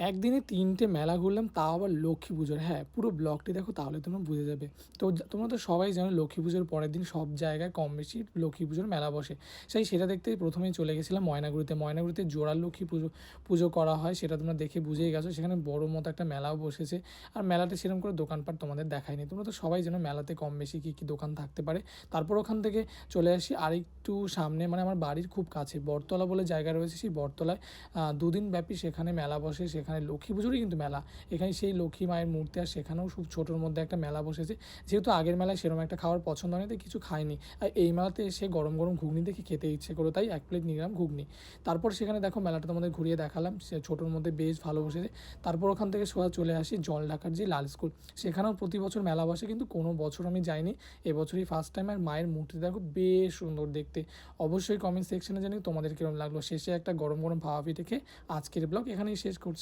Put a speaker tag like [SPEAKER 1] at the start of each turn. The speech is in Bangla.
[SPEAKER 1] একদিনে ৩টে মেলা ঘুরলাম, তাও আবার লক্ষ্মী পুজোর। হ্যাঁ, পুরো ব্লগটি দেখো তাহলে তোমরা বুঝে যাবে। তো তোমরা তো সবাই জানো লক্ষ্মী পুজোর পরের দিন সব জায়গায় কম বেশি লক্ষ্মী পুজোর মেলা বসে। সেটা দেখতেই ১ম এই চলে গেছিলাম ময়নাগুড়িতে। ময়নাগুড়িতে জোড়া লক্ষ্মী পুজো করা হয়, সেটা তোমরা দেখে বুঝেই গেছো। সেখানে বড় মতো একটা মেলাও বসেছে। আর মেলাতে সেরকম করে দোকানপাট তোমাদের দেখায়নি। তোমরা তো সবাই জানো মেলাতে কম বেশি কী দোকান থাকতে পারে। তারপর ওখান থেকে চলে আসি আরেকটু সামনে, মানে আমার বাড়ির খুব কাছে বটতলা বলে জায়গা রয়েছে। সেই বটতলায় ২ দিন ব্যাপী সেখানে মেলা বসে। সেখানে লক্ষ্মী পুজোরই কিন্তু মেলা। এখানে সেই লক্ষ্মী মায়ের মূর্তি, আর সেখানেও খুব ছোটোর মধ্যে একটা মেলা বসেছে। যেহেতু আগের মেলায় সেরকম একটা খাওয়ার পছন্দ হয়নি, তাই কিছু খাইনি। আর এই মেলাতে এসে গরম গরম ঘুগনি দেখে খেতে ইচ্ছে করো, তাই ১ প্লেট নিলাম ঘুগনি। তারপর সেখানে দেখো মেলাটা তোমাদের ঘুরিয়ে দেখালাম, সে ছোটোর মধ্যে বেশ ভালো বসেছে। তারপর ওখান থেকে সোজা চলে আসি জলঢাকার যে লাল স্কুল। সেখানেও প্রতি বছর মেলা বসে, কিন্তু কোনো বছর আমি যাইনি, এবছরই ফার্স্ট টাইম। আর মায়ের মূর্তি দেখো বেশ সুন্দর দেখতে। অবশ্যই কমেন্ট সেকশনে জানিও তোমাদের কীরকম লাগলো। শেষে একটা গরম গরম ভাপা পিঠে খেয়ে আজকের ব্লগ এখানেই শেষ করছি।